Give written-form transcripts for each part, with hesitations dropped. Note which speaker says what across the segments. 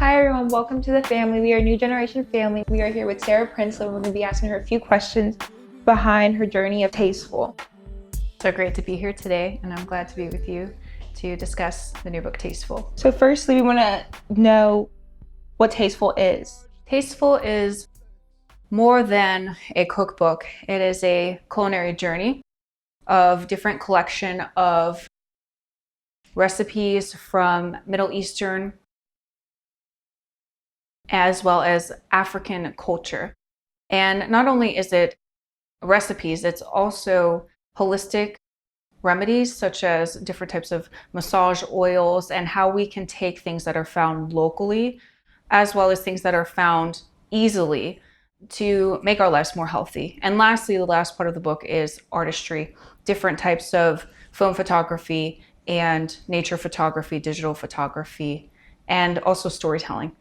Speaker 1: Hi everyone, welcome to the family. We are a new generation family. We are here with Sarah Prinsloos. We're going to be asking her a few questions behind her journey of Tasteful.
Speaker 2: So great to be here today, and I'm glad to be with you to discuss the new book, Tasteful.
Speaker 1: So firstly, we want to know what Tasteful is.
Speaker 2: Tasteful is more than a cookbook. It is a culinary journey of different collection of recipes from Middle Eastern as well as African culture. And not only is it recipes, it's also holistic remedies such as different types of massage oils and how we can take things that are found locally as well as things that are found easily to make our lives more healthy. And lastly, the last part of the book is artistry, different types of film photography and nature photography, digital photography, and also storytelling.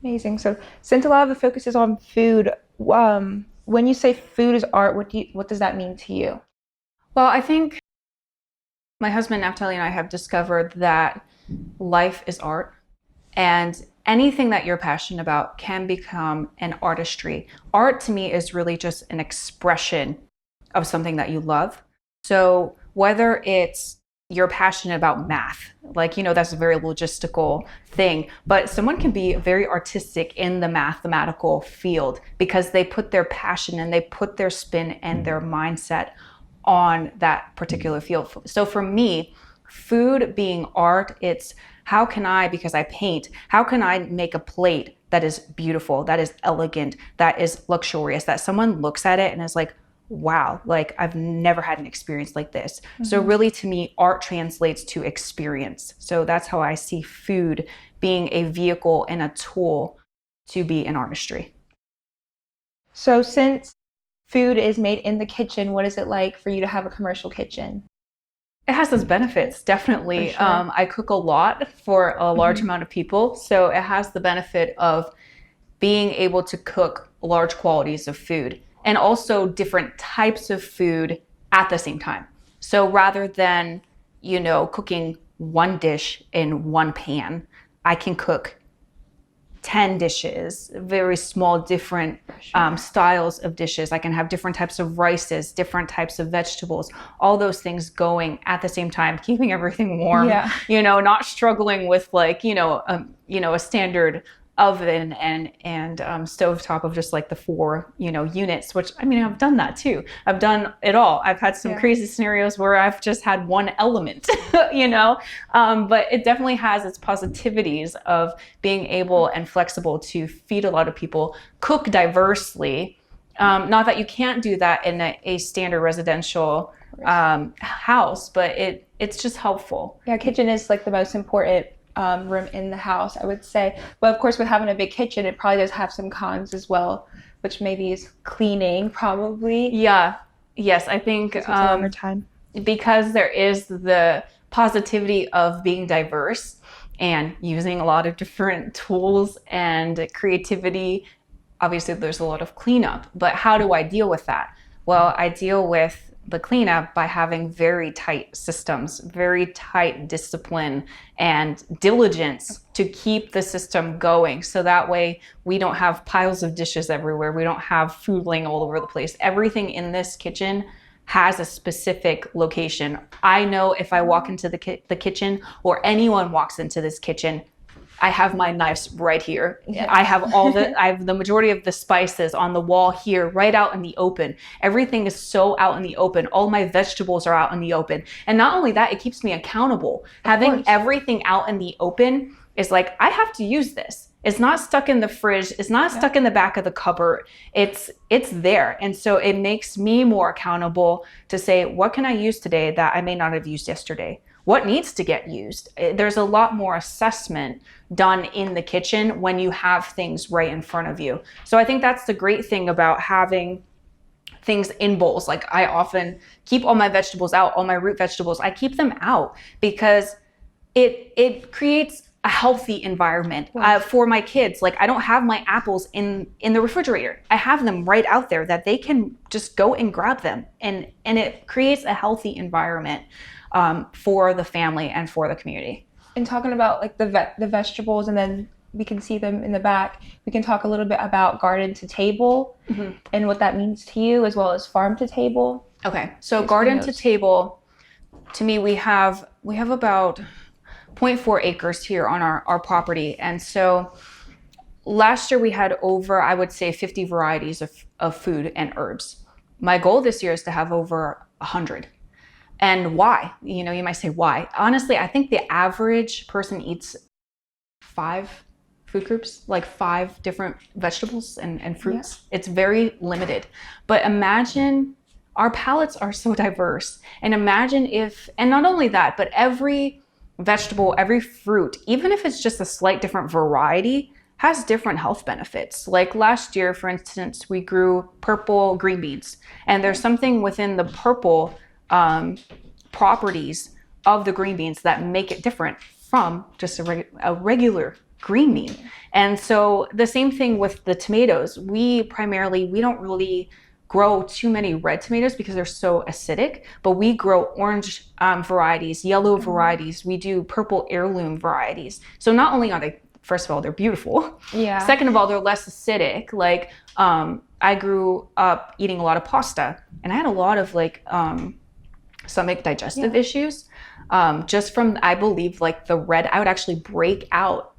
Speaker 1: Amazing. So since a lot of the focus is on food, when you say food is art, what does that mean to you?
Speaker 2: Well, I think my husband Naftali and I have discovered that life is art, and anything that you're passionate about can become an artistry. Art to me is really just an expression of something that you love. So whether it's you're passionate about math, that's a very logistical thing, but someone can be very artistic in the mathematical field because they put their passion and they put their spin and their mindset on that particular field. So for me, food being art, it's how can I, because I paint, how can I make a plate that is beautiful, that is elegant, that is luxurious, that someone looks at it and is like, wow, I've never had an experience like this. Mm-hmm. So really to me, art translates to experience. So that's how I see food being a vehicle and a tool to be an artistry.
Speaker 1: So since food is made in the kitchen, what is it like for you to have a commercial kitchen?
Speaker 2: It has its benefits, definitely.
Speaker 1: For sure.
Speaker 2: I cook a lot for a large amount of people. So it has the benefit of being able to cook large quantities of food and also different types of food at the same time. So rather than, cooking one dish in one pan, I can cook 10 dishes, very small, different styles of dishes. I can have different types of rices, different types of vegetables, all those things going at the same time, keeping everything warm, not struggling with a standard oven and stovetop of just the 4 units, which I've done that too. I've done it all. I've had some crazy scenarios where I've just had one element, but it definitely has its positivities of being able and flexible to feed a lot of people, cook diversely. Not that you can't do that in a standard residential house, but it's just helpful.
Speaker 1: Yeah, kitchen is the most important room in the house, I would say. But of course, with having a big kitchen, it probably does have some cons as well, which maybe is cleaning, probably.
Speaker 2: Yeah. Yes, I think
Speaker 1: longer time.
Speaker 2: Because there is the positivity of being diverse and using a lot of different tools and creativity. Obviously, there's a lot of cleanup, but how do I deal with that? Well, I deal with the cleanup by having very tight systems, very tight discipline and diligence to keep the system going. So that way we don't have piles of dishes everywhere. We don't have food laying all over the place. Everything in this kitchen has a specific location. I know if I walk into the kitchen or anyone walks into this kitchen, I have my knives right here. Yes. I have the majority of the spices on the wall here, right out in the open. Everything is so out in the open. All my vegetables are out in the open. And not only that, it keeps me accountable. Having everything out in the open is I have to use this. It's not stuck in the fridge. It's not stuck in the back of the cupboard. It's there. And so it makes me more accountable to say, what can I use today that I may not have used yesterday? What needs to get used? There's a lot more assessment done in the kitchen when you have things right in front of you. So I think that's the great thing about having things in bowls. I often keep all my vegetables out, all my root vegetables. I keep them out because it creates a healthy environment for my kids. I don't have my apples in the refrigerator. I have them right out there that they can just go and grab them. And it creates a healthy environment for the family and for the community.
Speaker 1: And talking about the vegetables and then we can see them in the back. We can talk a little bit about garden to table and what that means to you, as well as farm to table.
Speaker 2: Okay, so garden to table, to me, we have about 0.4 acres here on our property. And so last year we had over, I would say, 50 varieties of food and herbs. My goal this year is to have over 100. And why? You know, you might say, why? Honestly, I think the average person eats 5 food groups, like 5 different vegetables and fruits. Yeah. It's very limited. But imagine, our palates are so diverse. And imagine if, and not only that, but every vegetable, every fruit, even if it's just a slight different variety, has different health benefits. Like last year, for instance, we grew purple green beans. And there's something within the purple properties of the green beans that make it different from just a regular green bean. And so the same thing with the tomatoes. We don't really grow too many red tomatoes because they're so acidic, but we grow orange varieties, yellow varieties. We do purple heirloom varieties. So not only are they, first of all, they're beautiful. Yeah. Second of all, they're less acidic. Like I grew up eating a lot of pasta, and I had a lot of stomach digestive issues just from, I believe, like the red. I would actually break out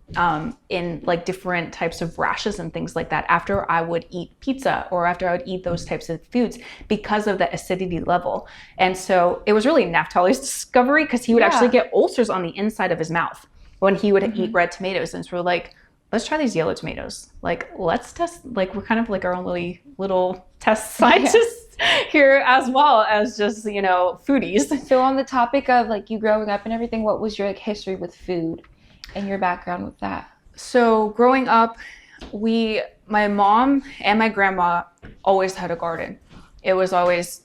Speaker 2: in like different types of rashes and things like that after I would eat pizza or after I would eat those types of foods because of the acidity level. And so it was really Naphtali's discovery, because he would actually get ulcers on the inside of his mouth when he would eat red tomatoes. And so we're like, let's try these yellow tomatoes. Like, let's test, like, we're kind of like our own little test scientists here, as well as just, you know, foodies.
Speaker 1: So on the topic of like you growing up and everything, what was your like history with food and your background with that?
Speaker 2: So growing up, my mom and my grandma always had a garden. It was always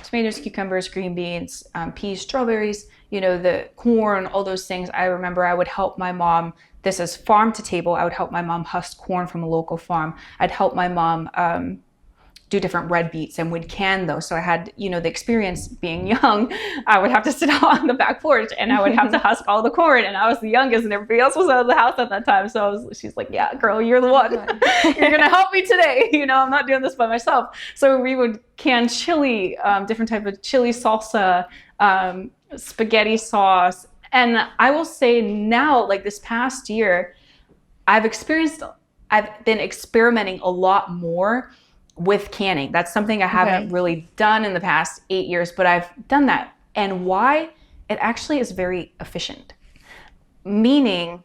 Speaker 2: tomatoes, cucumbers, green beans, peas, strawberries, you know, the corn, all those things. I remember I would help my mom. This is farm to table. I would help my mom husk corn from a local farm. I'd help my mom do different red beets, and we'd can those. So I had, you know, the experience being young. I would have to sit out on the back porch and I would have to husk all the corn, and I was the youngest and everybody else was out of the house at that time. So she's like, yeah, girl, you're the one. You're gonna help me today. You know, I'm not doing this by myself. So we would can chili, different type of chili salsa, spaghetti sauce. And I will say now, like this past year, I've been experimenting a lot more with canning. That's something I haven't really done in the past 8 years, but I've done that. And why? It actually is very efficient. Meaning,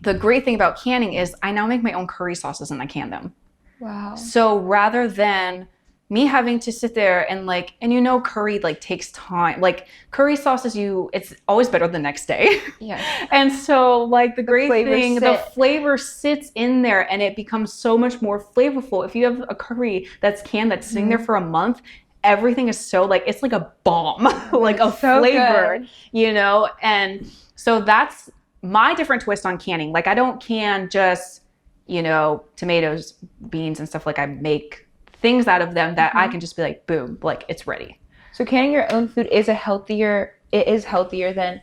Speaker 2: the great thing about canning is I now make my own curry sauces and I can them.
Speaker 1: Wow.
Speaker 2: So rather than me having to sit there and you know, curry takes time. Like curry sauces, it's always better the next day.
Speaker 1: Yeah.
Speaker 2: And so the great thing, the flavor sits in there and it becomes so much more flavorful. If you have a curry that's canned, that's sitting there for a month, everything is so it's like a bomb, like a so flavor, good. You know? And so that's my different twist on canning. Like I don't can just, you know, tomatoes, beans and stuff. I make things out of them that I can just be like, boom, it's ready.
Speaker 1: So canning your own food is healthier than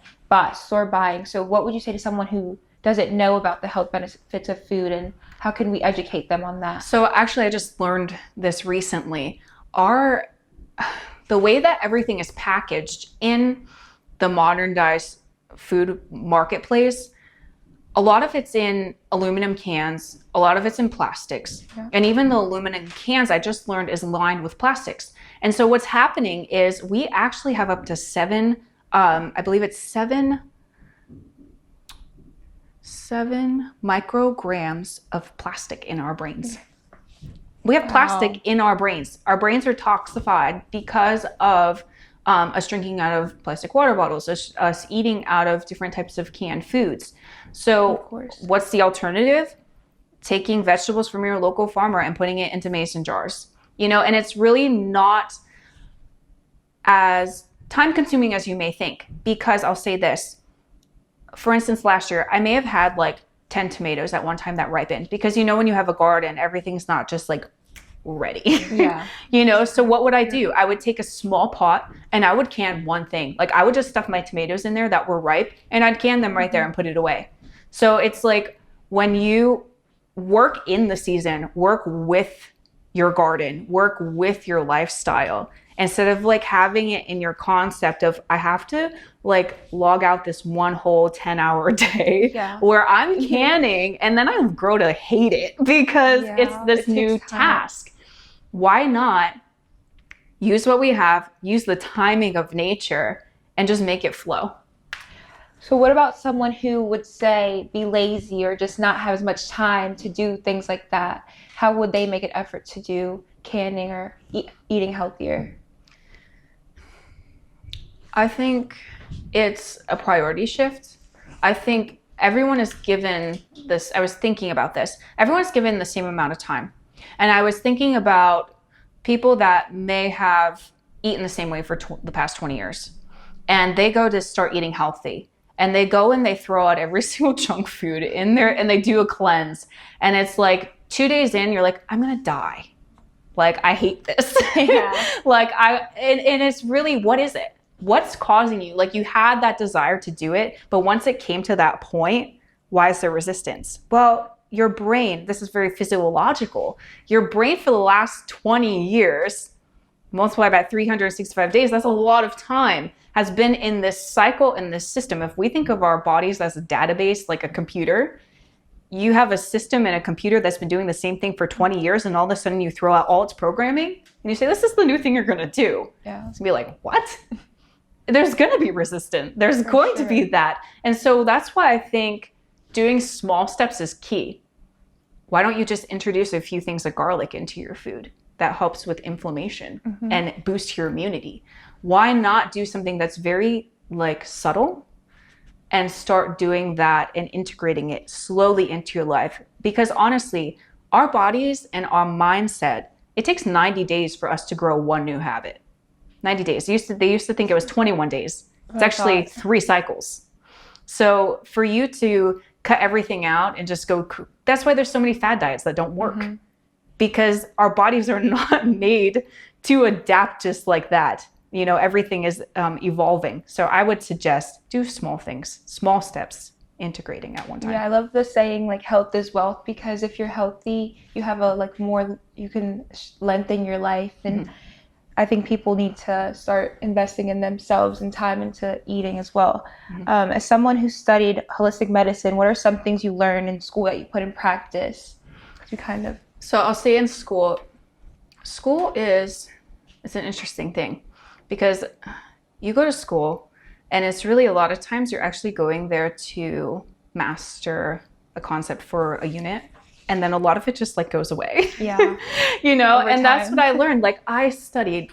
Speaker 1: store buying. So what would you say to someone who doesn't know about the health benefits of food, and how can we educate them on that?
Speaker 2: So actually I just learned this recently. The way that everything is packaged in the modernized food marketplace, a lot of it's in aluminum cans, a lot of it's in plastics. Yeah. And even the aluminum cans, I just learned, is lined with plastics. And so what's happening is we actually have up to 7 micrograms of plastic in our brains. We have plastic in our brains. Our brains are toxified because of us drinking out of plastic water bottles, us eating out of different types of canned foods. So what's the alternative? Taking vegetables from your local farmer and putting it into mason jars. You know, and it's really not as time consuming as you may think, because I'll say this. For instance, last year, I may have had 10 tomatoes at one time that ripened, because, you know, when you have a garden, everything's not just ready. Yeah. You know, so what would I do? I would take a small pot and I would can one thing. I would just stuff my tomatoes in there that were ripe and I'd can them right there and put it away. So it's when you work in the season, work with your garden, work with your lifestyle, instead of like having it in your concept of I have to like log out this one whole 10-hour day where I'm canning, and then I grow to hate it because it's this new task. Why not use what we have, use the timing of nature, and just make it flow?
Speaker 1: So what about someone who would say be lazy or just not have as much time to do things like that? How would they make an effort to do canning or eating healthier?
Speaker 2: I think it's a priority shift. I think everyone is given this. I was thinking about this. Everyone's given the same amount of time. And I was thinking about people that may have eaten the same way for the past 20 years. And they go to start eating healthy. And they go and they throw out every single junk food in there and they do a cleanse. And it's like 2 days in, you're like, I'm going to die. Like, I hate this. And it's really, what is it? What's causing you? Like, you had that desire to do it, but once it came to that point, why is there resistance? Well, your brain, this is very physiological. Your brain for the last 20 years, multiplied by 365 days, that's a lot of time, has been in this cycle, in this system. If we think of our bodies as a database, like a computer, you have a system and a computer that's been doing the same thing for 20 years, and all of a sudden you throw out all its programming, and you say, this is the new thing you're gonna do.
Speaker 1: Yeah.
Speaker 2: It's gonna be like, what? There's gonna be resistance. There's going to be that. And so that's why I think doing small steps is key. Why don't you just introduce a few things like garlic into your food that helps with inflammation and boost your immunity? Why not do something that's very like subtle and start doing that and integrating it slowly into your life? Because honestly, our bodies and our mindset, it takes 90 days for us to grow one new habit. 90 days. They used to think it was 21 days. It's actually 3 cycles. So for you to cut everything out and just go, that's why there's so many fad diets that don't work. Because our bodies are not made to adapt just like that. You know, everything is evolving. So I would suggest do small things, small steps, integrating at one time.
Speaker 1: Yeah, I love the saying like health is wealth, because if you're healthy, you have you can lengthen your life. And I think people need to start investing in themselves and time into eating as well. As someone who studied holistic medicine, what are some things you learned in school that you put in practice?
Speaker 2: So I'll say in school it's an interesting thing, because you go to school and it's really a lot of times you're actually going there to master a concept for a unit. And then a lot of it just like goes away.
Speaker 1: Yeah.
Speaker 2: You know, and that's what I learned. Like, I studied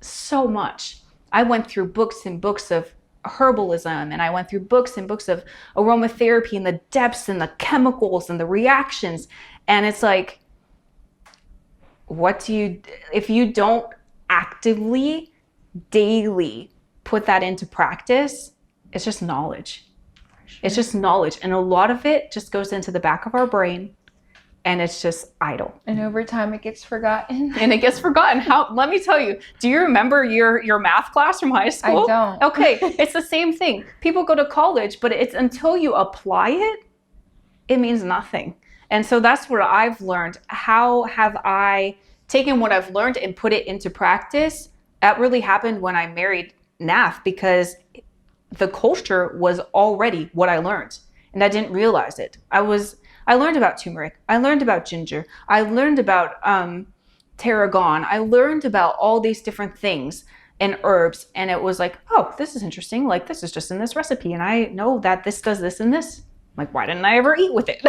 Speaker 2: so much. I went through books and books of herbalism, and I went through books and books of aromatherapy and the depths and the chemicals and the reactions. And it's like, if you don't actively, daily put that into practice, it's just knowledge. It's just knowledge. And a lot of it just goes into the back of our brain. And it's just idle.
Speaker 1: And over time, it gets forgotten.
Speaker 2: Let me tell you, do you remember your math class from high school?
Speaker 1: I don't.
Speaker 2: Okay, it's the same thing. People go to college, but it's until you apply it, it means nothing. And so that's what I've learned. How have I taken what I've learned and put it into practice? That really happened when I married Naf, because the culture was already what I learned, and I didn't realize it. I learned about turmeric. I learned about ginger. I learned about tarragon. I learned about all these different things and herbs. And it was like, oh, this is interesting. Like, this is just in this recipe. And I know that this does this and this. Like, why didn't I ever eat with it?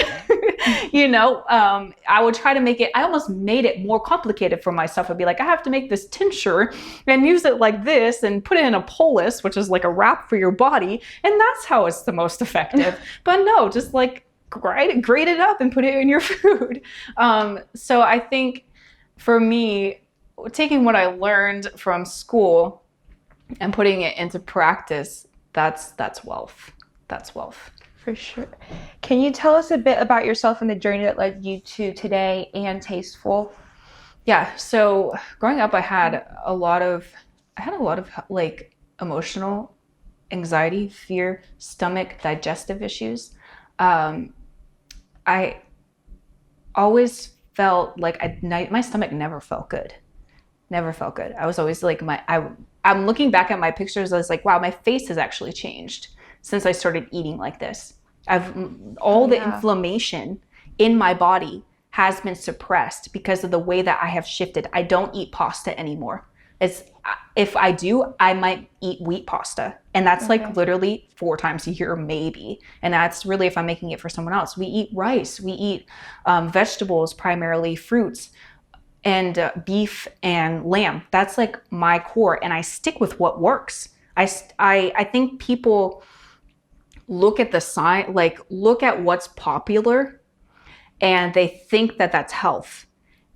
Speaker 2: You know, I would try to make it, I almost made it more complicated for myself. I'd be like, I have to make this tincture and use it like this and put it in a poultice, which is like a wrap for your body. And that's how it's the most effective. But no, just like, grate it up and put it in your food. So I think for me, taking what I learned from school and putting it into practice, that's wealth. That's wealth.
Speaker 1: For sure. Can you tell us a bit about yourself and the journey that led you to today and Tasteful?
Speaker 2: Yeah. So growing up, I had a lot of like emotional anxiety, fear, stomach, digestive issues. I always felt like at night, my stomach never felt good. Never felt good. I was always like, I'm looking back at my pictures. I was like, wow, my face has actually changed since I started eating like this. All the inflammation in my body has been suppressed because of the way that I have shifted. I don't eat pasta anymore. If I do, I might eat wheat pasta. And that's like literally 4 times a year, maybe. And that's really if I'm making it for someone else. We eat rice, we eat vegetables, primarily fruits, and beef and lamb. That's like my core. And I stick with what works. I think people look at the sign, like look at what's popular, and they think that that's health.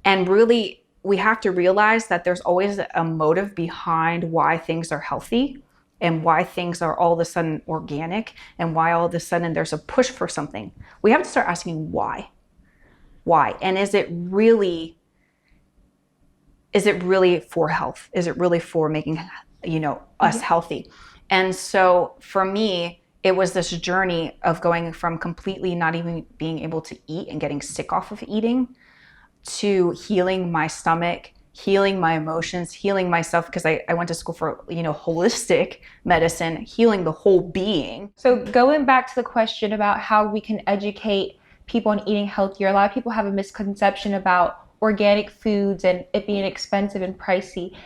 Speaker 2: And really, we have to realize that there's always a motive behind why things are healthy and why things are all of a sudden organic and why all of a sudden there's a push for something. We have to start asking why. Why? And is it really for health? Is it really for making, us healthy? And so for me, it was this journey of going from completely not even being able to eat and getting sick off of eating to healing my stomach, healing my emotions, healing myself, because I went to school for, holistic medicine, healing the whole being.
Speaker 1: So going back to the question about how we can educate people on eating healthier, a lot of people have a misconception about organic foods and it being expensive and pricey.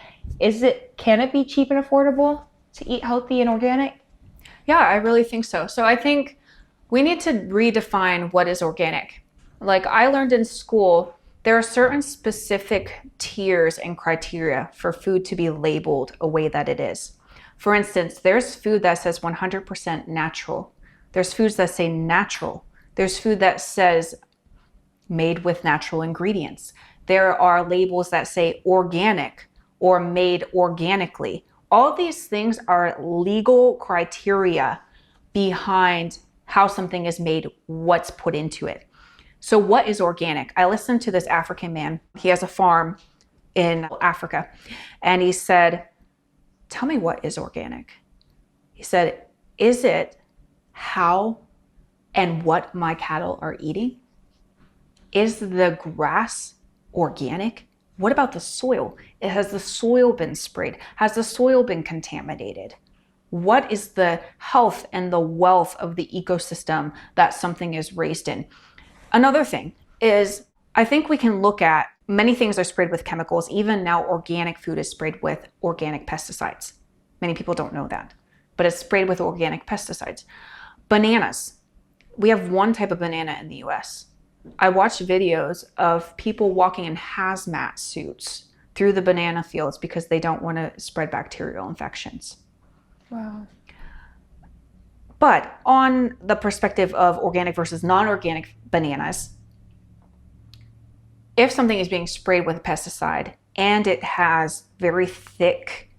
Speaker 1: Can it be cheap and affordable to eat healthy and organic?
Speaker 2: Yeah, I really think so. So I think we need to redefine what is organic. Like I learned in school, there are certain specific tiers and criteria for food to be labeled a way that it is. For instance, there's food that says 100% natural. There's foods that say natural. There's food that says made with natural ingredients. There are labels that say organic or made organically. All these things are legal criteria behind how something is made, what's put into it. So what is organic? I listened to this African man. He has a farm in Africa. And he said, tell me what is organic. He said, is it how and what my cattle are eating? Is the grass organic? What about the soil? Has the soil been sprayed? Has the soil been contaminated? What is the health and the wealth of the ecosystem that something is raised in? Another thing is, I think we can look at many things are sprayed with chemicals. Even now, organic food is sprayed with organic pesticides. Many people don't know that, but it's sprayed with organic pesticides. Bananas. We have one type of banana in the US. I watched videos of people walking in hazmat suits through the banana fields because they don't want to spread bacterial infections.
Speaker 1: Wow.
Speaker 2: But on the perspective of organic versus non-organic bananas, if something is being sprayed with a pesticide and it has very thick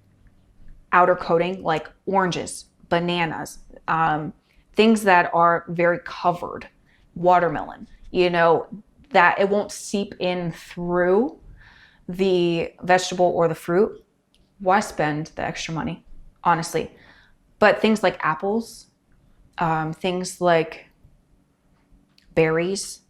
Speaker 2: outer coating like oranges, bananas, things that are very covered, watermelon, that it won't seep in through the vegetable or the fruit, why spend the extra money, honestly? But things like apples, things like berries,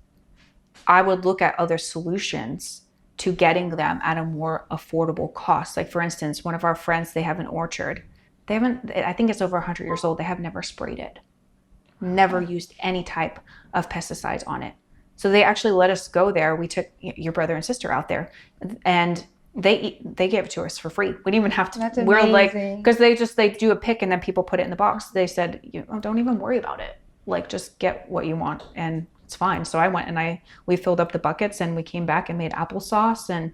Speaker 2: I would look at other solutions to getting them at a more affordable cost. Like for instance, one of our friends, they have an orchard. I think it's over 100 years old. They have never sprayed it, never used any type of pesticides on it. So they actually let us go there. We took your brother and sister out there and they gave it to us for free. We didn't even have to.
Speaker 1: That's amazing.
Speaker 2: We're like, because they do a pick and then people put it in the box. They said, don't even worry about it. Like just get what you want and it's fine. So I went and we filled up the buckets and we came back and made applesauce and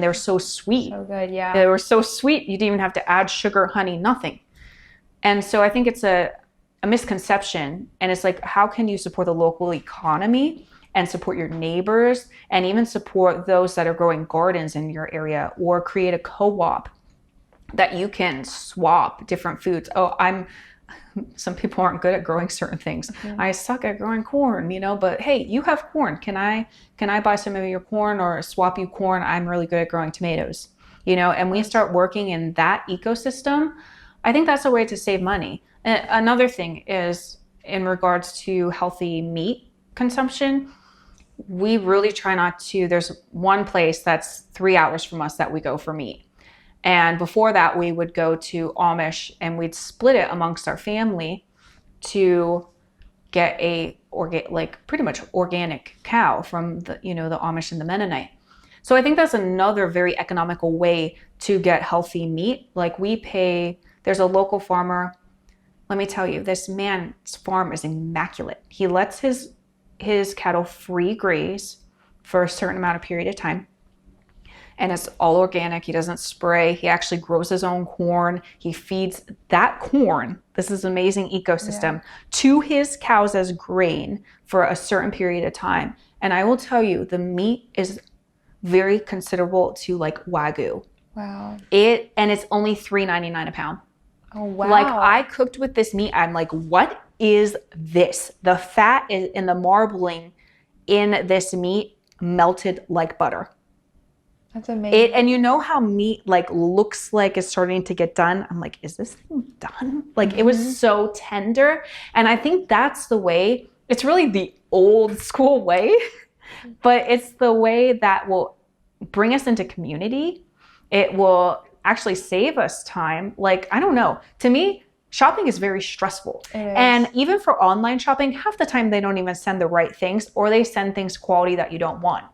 Speaker 2: they're so sweet.
Speaker 1: So good, yeah.
Speaker 2: They were so sweet. You didn't even have to add sugar, honey, nothing. And so I think it's a misconception. And it's like, how can you support the local economy and support your neighbors and even support those that are growing gardens in your area or create a co-op that you can swap different foods? Some people aren't good at growing certain things. Mm-hmm. I suck at growing corn, but hey, you have corn. Can I buy some of your corn or swap you corn? I'm really good at growing tomatoes, and we start working in that ecosystem. I think that's a way to save money. And another thing is in regards to healthy meat consumption, we really try not to. There's one place that's 3 hours from us that we go for meat. And before that, we would go to Amish and we'd split it amongst our family to get pretty much organic cow from the Amish and the Mennonite. So I think that's another very economical way to get healthy meat. Like there's a local farmer. Let me tell you, this man's farm is immaculate. He lets his cattle free graze for a certain amount of period of time. And it's all organic. He doesn't spray. He actually grows his own corn. He feeds that corn, this is an amazing ecosystem, to his cows as grain for a certain period of time. And I will tell you, the meat is very considerable to like Wagyu.
Speaker 1: Wow.
Speaker 2: And it's only $3.99 a pound.
Speaker 1: Oh, wow.
Speaker 2: Like I cooked with this meat. I'm like, what is this? The fat and the marbling in this meat melted like butter.
Speaker 1: That's amazing.
Speaker 2: And you know how meat like looks like it's starting to get done? I'm like, is this thing done? Like it was so tender. And I think that's the way, it's really the old school way, but it's the way that will bring us into community. It will actually save us time. Like, I don't know. To me, shopping is very stressful. And even for online shopping, half the time they don't even send the right things, or they send things quality that you don't want.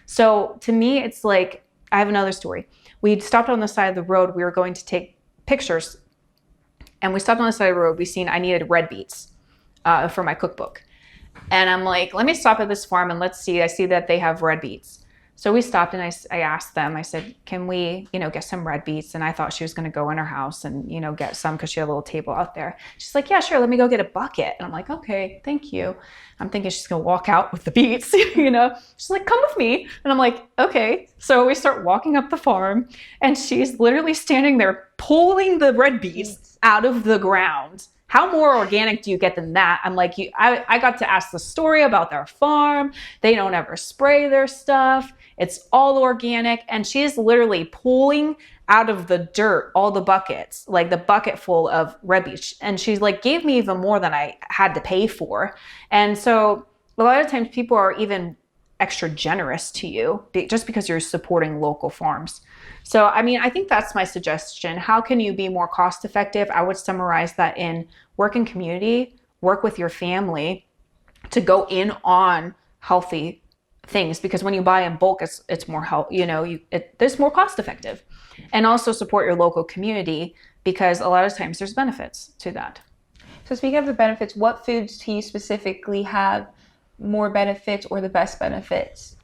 Speaker 2: So to me, it's like, I have another story. We stopped on the side of the road. We were going to take pictures, and we stopped on the side of the road. I needed red beets for my cookbook. And I'm like, let me stop at this farm and let's see. I see that they have red beets. So we stopped and I asked them, I said, can we, get some red beets? And I thought she was going to go in her house and, get some because she had a little table out there. She's like, yeah, sure. Let me go get a bucket. And I'm like, okay, thank you. I'm thinking she's going to walk out with the beets, She's like, come with me. And I'm like, okay. So we start walking up the farm and she's literally standing there pulling the red beets out of the ground. How more organic do you get than that? I'm like, I got to ask the story about their farm. They don't ever spray their stuff. It's all organic. And she's literally pulling out of the dirt all the buckets, like the bucket full of red beets. And she's like, gave me even more than I had to pay for. And so a lot of times people are even extra generous to you just because you're supporting local farms. So, I think that's my suggestion. How can you be more cost effective? I would summarize that in work in community, work with your family to go in on healthy things, because when you buy in bulk, it's more it's more cost effective. And also support your local community, because a lot of times there's benefits to that.
Speaker 1: So speaking of the benefits, what foods do you specifically have more benefits or the best benefits?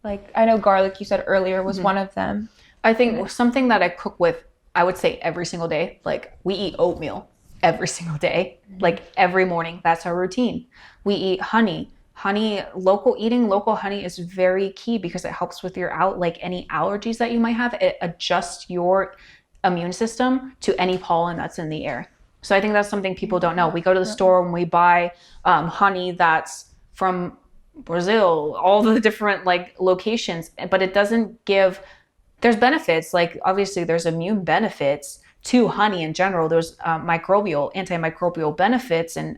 Speaker 1: Like, I know garlic, you said earlier, was one of them.
Speaker 2: I think something that I cook with, I would say every single day, like we eat oatmeal every single day, like every morning. That's our routine. We eat honey. Eating local honey is very key because it helps with any allergies that you might have. It adjusts your immune system to any pollen that's in the air. So I think that's something people don't know. We go to the store and we buy honey that's from Brazil, all the different locations, but it doesn't there's benefits. Like obviously there's immune benefits to honey in general. There's antimicrobial benefits and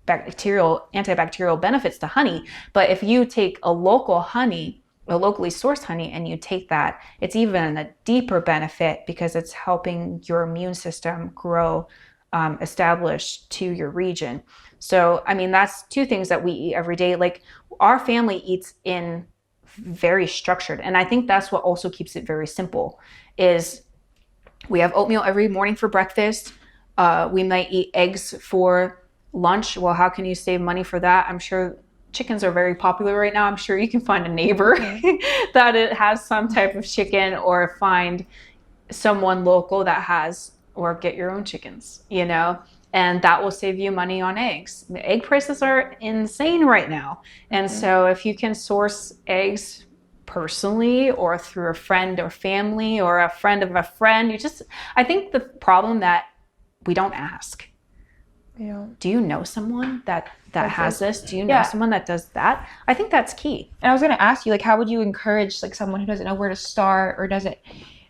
Speaker 2: antibacterial benefits to honey. But if you take a locally sourced honey, and you take that, it's even a deeper benefit because it's helping your immune system grow, established to your region. So, that's two things that we eat every day. Like our family eats in very structured. And I think that's what also keeps it very simple is we have oatmeal every morning for breakfast. We might eat eggs for lunch. Well, how can you save money for that? I'm sure chickens are very popular right now. I'm sure you can find a neighbor that it has some type of chicken, or find someone local that has, or get your own chickens, and that will save you money on eggs. The egg prices are insane right now. And so if you can source eggs personally or through a friend or family or a friend of a friend, I think the problem that we don't ask.
Speaker 1: Yeah.
Speaker 2: Do you know someone that has this? Do you know someone that does that? I think that's key.
Speaker 1: And I was going to ask you, how would you encourage someone who doesn't know where to start or doesn't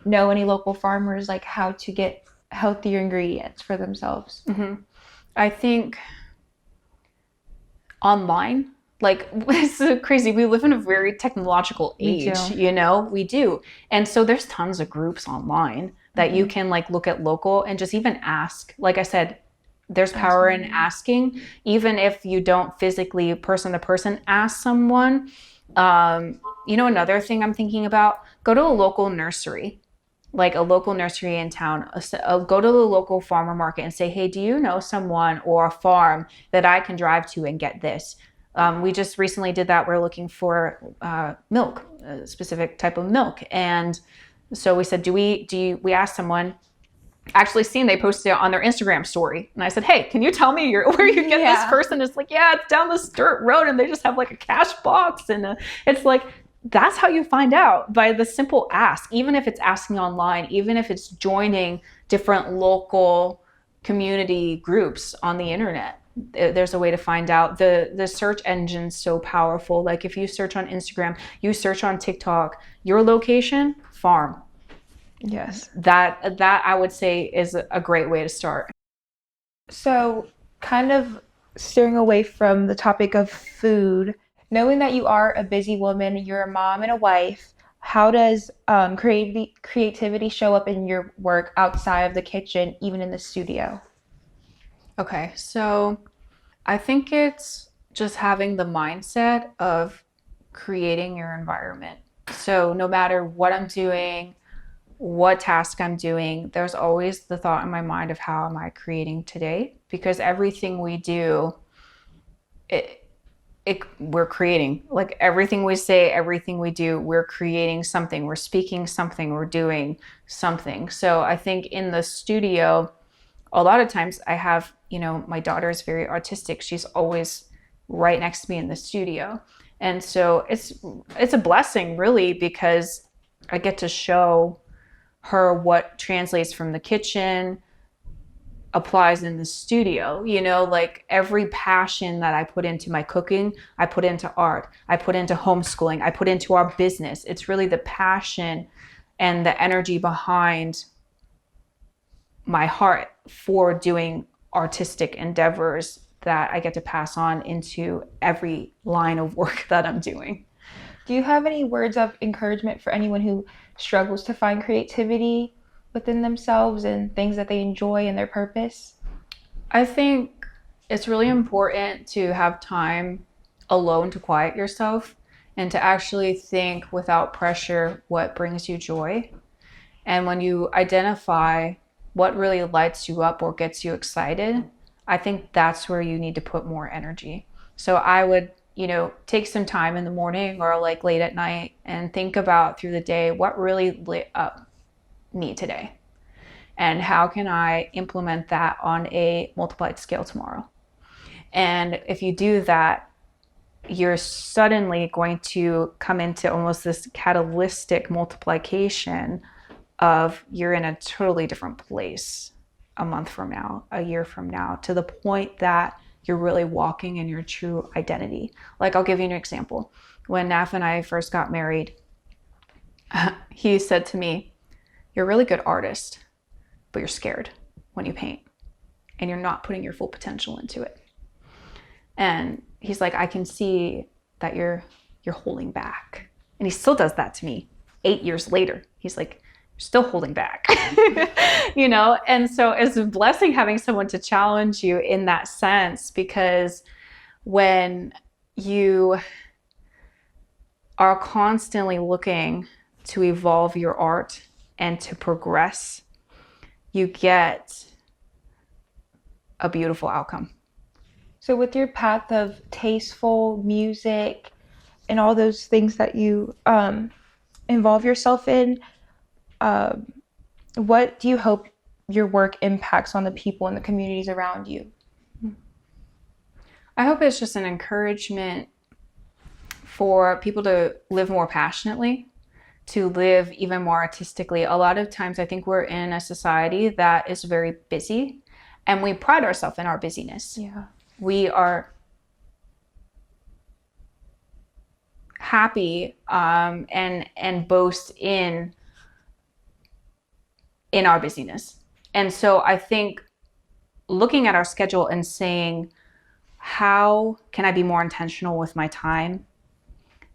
Speaker 1: know any local farmers, how to get healthier ingredients for themselves?
Speaker 2: I think online, like it's so crazy. We live in a very technological
Speaker 1: We
Speaker 2: age,
Speaker 1: do.
Speaker 2: you know, we do. And so there's tons of groups online that you can like look at local and just even ask. Like I said, there's power in
Speaker 1: Absolutely.
Speaker 2: asking, even if you don't physically person to person ask someone. You know, another thing I'm thinking about, go to a local nursery, like a local nursery in town. Go to the local farmer market and say, hey, do you know someone or a farm that I can drive to and get this? We just recently did that. We're looking for milk, a specific type of milk. And so we said, we asked someone, actually seen they posted it on their Instagram story. And I said, hey, can you tell me where you get this
Speaker 1: Yeah.
Speaker 2: person? It's like, yeah, it's down this dirt road and they just have like a cash box. And it's like, that's how you find out, by the simple ask, even if it's asking online, even if it's joining different local community groups on the internet. There's a way to find out. The search engine's so powerful. Like if you search on Instagram, you search on TikTok, your location, farm,
Speaker 1: Yes.
Speaker 2: that I would say is a great way to start.
Speaker 1: So, kind of steering away from the topic of food, knowing that you are a busy woman, you're a mom and a wife, how does creativity show up in your work outside of the kitchen, even in the studio?
Speaker 2: Okay, so I think it's just having the mindset of creating your environment. So no matter what I'm doing, what task I'm doing, there's always the thought in my mind of how am I creating today? Because everything we do, it, we're creating. Like everything we say, everything we do, we're creating something. We're speaking something. We're doing something. So I think in the studio, a lot of times I have, you know, my daughter is very artistic. She's always right next to me in the studio. And so it's a blessing really, because I get to show her what translates from the kitchen applies in the studio. You know, like every passion that I put into my cooking, I put into art, I put into homeschooling, I put into our business. It's really the passion and the energy behind my heart for doing artistic endeavors that I get to pass on into every line of work that I'm doing.
Speaker 1: Do you have any words of encouragement for anyone who struggles to find creativity within themselves and things that they enjoy and their purpose?
Speaker 2: I think it's really important to have time alone to quiet yourself and to actually think without pressure what brings you joy. And when you identify what really lights you up or gets you excited, I think that's where you need to put more energy. So I would, you know, take some time in the morning or like late at night and think about through the day what really lit up me today and how can I implement that on a multiplied scale tomorrow. And if you do that, you're suddenly going to come into almost this catalytic multiplication of you're in a totally different place a month from now, a year from now, to the point that you're really walking in your true identity. Like I'll give you an example. When Naf and I first got married, he said to me, you're a really good artist, but you're scared when you paint and you're not putting your full potential into it. And he's like, I can see that you're holding back. And he still does that to me 8 years later. He's like, you're still holding back. You know? And so it's a blessing having someone to challenge you in that sense, because when you are constantly looking to evolve your art and to progress, you get a beautiful outcome.
Speaker 1: So, with your path of tasteful music and all those things that you involve yourself in, uh, what do you hope your work impacts on the people and the communities around you?
Speaker 2: I hope it's just an encouragement for people to live more passionately, to live even more artistically. A lot of times I think we're in a society that is very busy and we pride ourselves in our busyness.
Speaker 1: Yeah.
Speaker 2: We are happy and boast in our busyness. And so I think looking at our schedule and saying, how can I be more intentional with my time?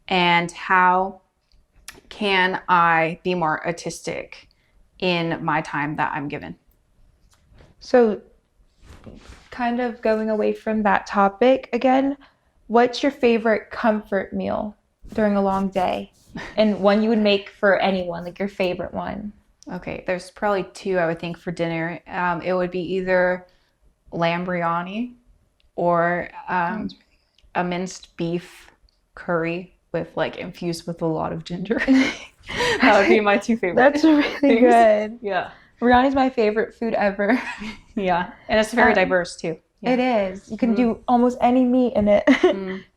Speaker 2: And how can I be more artistic in my time that I'm given?
Speaker 1: So, kind of going away from that topic again, what's your favorite comfort meal during a long day? And one you would make for anyone, like your favorite one?
Speaker 2: Okay, there's probably two I would think for dinner. It would be either lamb biryani or a minced beef curry with like infused with a lot of ginger. That would be my two favorite
Speaker 1: That's really
Speaker 2: things.
Speaker 1: good.
Speaker 2: Yeah.
Speaker 1: Biryani's my favorite food ever.
Speaker 2: Yeah. And it's very diverse too. Yeah.
Speaker 1: It is. You can do almost any meat in it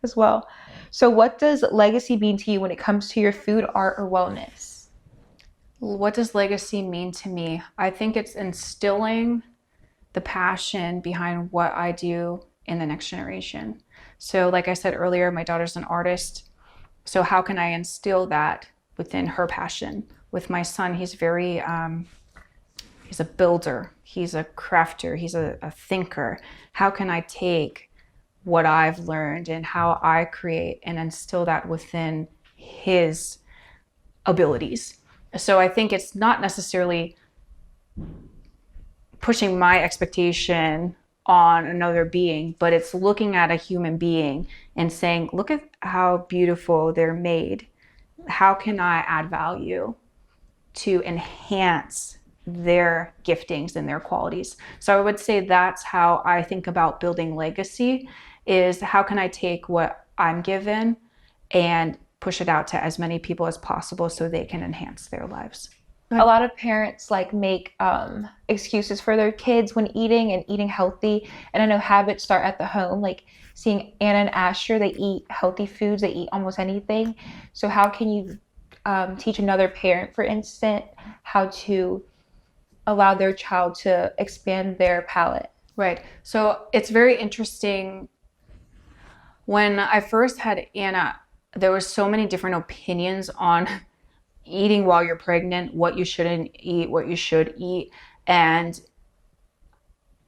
Speaker 1: as well. So what does legacy mean to you when it comes to your food, art, or wellness?
Speaker 2: What does legacy mean to me? I think it's instilling the passion behind what I do in the next generation. So like I said earlier, my daughter's an artist. So how can I instill that within her passion? With my son, he's very, he's a builder. He's a crafter. He's a thinker. How can I take what I've learned and how I create and instill that within his abilities? So I think it's not necessarily pushing my expectation on another being, but it's looking at a human being and saying, look at how beautiful they're made. How can I add value to enhance their giftings and their qualities? So I would say that's how I think about building legacy, is how can I take what I'm given and push it out to as many people as possible so they can enhance their lives.
Speaker 1: A lot of parents like make excuses for their kids when eating and eating healthy. And I know habits start at the home. Like seeing Anna and Asher, they eat healthy foods. They eat almost anything. So how can you teach another parent, for instance, how to allow their child to expand their palate?
Speaker 2: Right. So it's very interesting. When I first had Anna, there were so many different opinions on eating while you're pregnant, what you shouldn't eat, what you should eat. And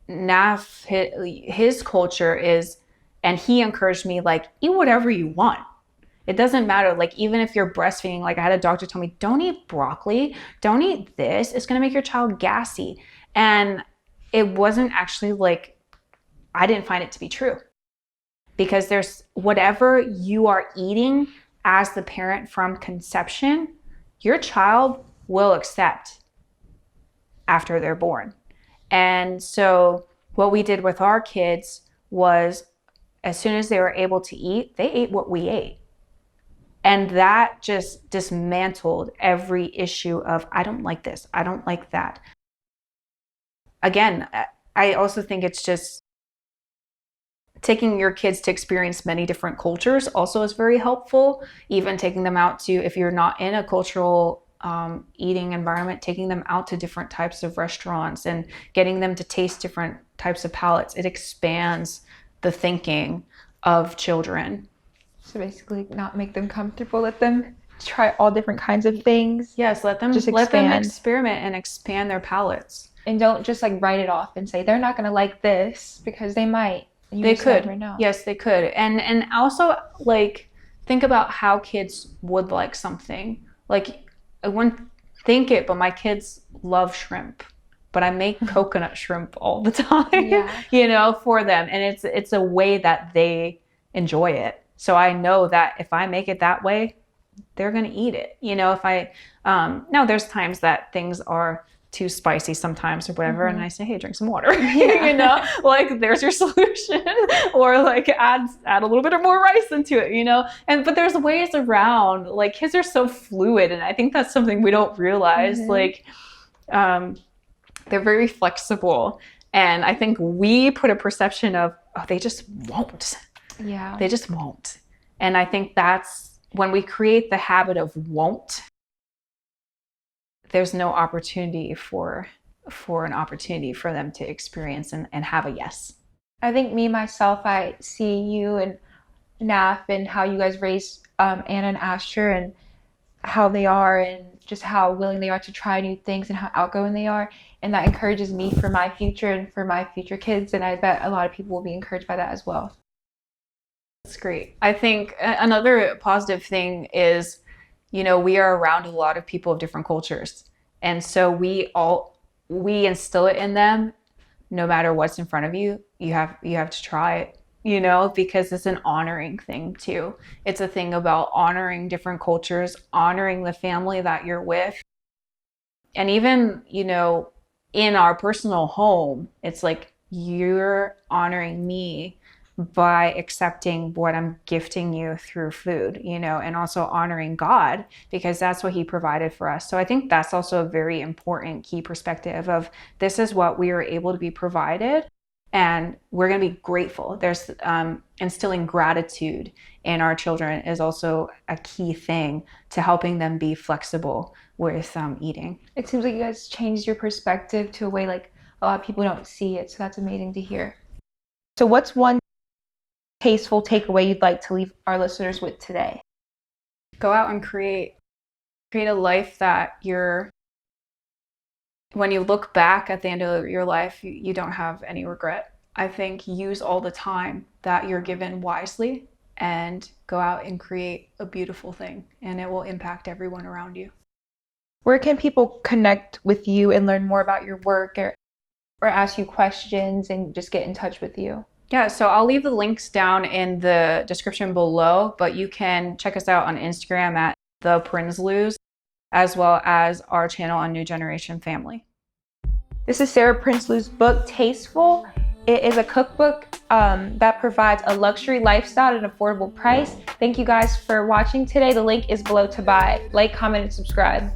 Speaker 2: Naf, his culture is, and he encouraged me, like, eat whatever you want. It doesn't matter. Like, even if you're breastfeeding, like I had a doctor tell me, don't eat broccoli, don't eat this. It's going to make your child gassy. And it wasn't actually like, I didn't find it to be true. Because there's whatever you are eating as the parent from conception, your child will accept after they're born. And so what we did with our kids was, as soon as they were able to eat, they ate what we ate. And that just dismantled every issue of, I don't like this, I don't like that. Again, I also think it's just taking your kids to experience many different cultures also is very helpful. Even taking them out to, if you're not in a cultural eating environment, taking them out to different types of restaurants and getting them to taste different types of palates. It expands the thinking of children.
Speaker 1: So basically not make them comfortable, let them try all different kinds of things.
Speaker 2: Yes, let them experiment and expand their palates.
Speaker 1: And don't just like write it off and say they're not going to like this, because they might.
Speaker 2: They could. Yes, they could. And also, like, think about how kids would like something. Like, I wouldn't think it, but my kids love shrimp. But I make coconut shrimp all the time, you know, for them. And it's a way that they enjoy it. So I know that if I make it that way, they're going to eat it. You know, if I, now there's times that things are too spicy sometimes or whatever, and I say, hey, drink some water. You know, like, there's your solution. Or like add a little bit of more rice into it, you know. But there's ways around. Like, kids are so fluid, and I think that's something we don't realize. Like, they're very flexible, and I think we put a perception of, oh, they just won't. They just won't. And I think that's when we create the habit of won't, there's no opportunity for an opportunity for them to experience and have a yes.
Speaker 1: I think myself, I see you and Naf and how you guys raise Anna and Asher and how they are and just how willing they are to try new things and how outgoing they are. And that encourages me for my future and for my future kids. And I bet a lot of people will be encouraged by that as well.
Speaker 2: That's great. I think another positive thing is, we are around a lot of people of different cultures. And so we instill it in them. No matter what's in front of you, you have to try it, because it's an honoring thing too. It's a thing about honoring different cultures, honoring the family that you're with. And even, in our personal home, it's like you're honoring me by accepting what I'm gifting you through food, and also honoring God because that's what He provided for us. So I think that's also a very important key perspective of this is what we are able to be provided, and we're going to be grateful. There's instilling gratitude in our children is also a key thing to helping them be flexible with eating.
Speaker 1: It seems like you guys changed your perspective to a way like a lot of people don't see it. So that's amazing to hear. So what's one tasteful takeaway you'd like to leave our listeners with today?
Speaker 2: Go out and create a life that when you look back at the end of your life, you don't have any regret. I think use all the time that you're given wisely and go out and create a beautiful thing, and it will impact everyone around you.
Speaker 1: Where can people connect with you and learn more about your work or ask you questions and just get in touch with you?
Speaker 2: Yeah, so I'll leave the links down in the description below, but you can check us out on Instagram at the Prinsloos, as well as our channel on New Generation Family.
Speaker 1: This is Sarah Prinsloos' book, Tasteful. It is a cookbook that provides a luxury lifestyle at an affordable price. Thank you guys for watching today. The link is below to buy. Like, comment, and subscribe.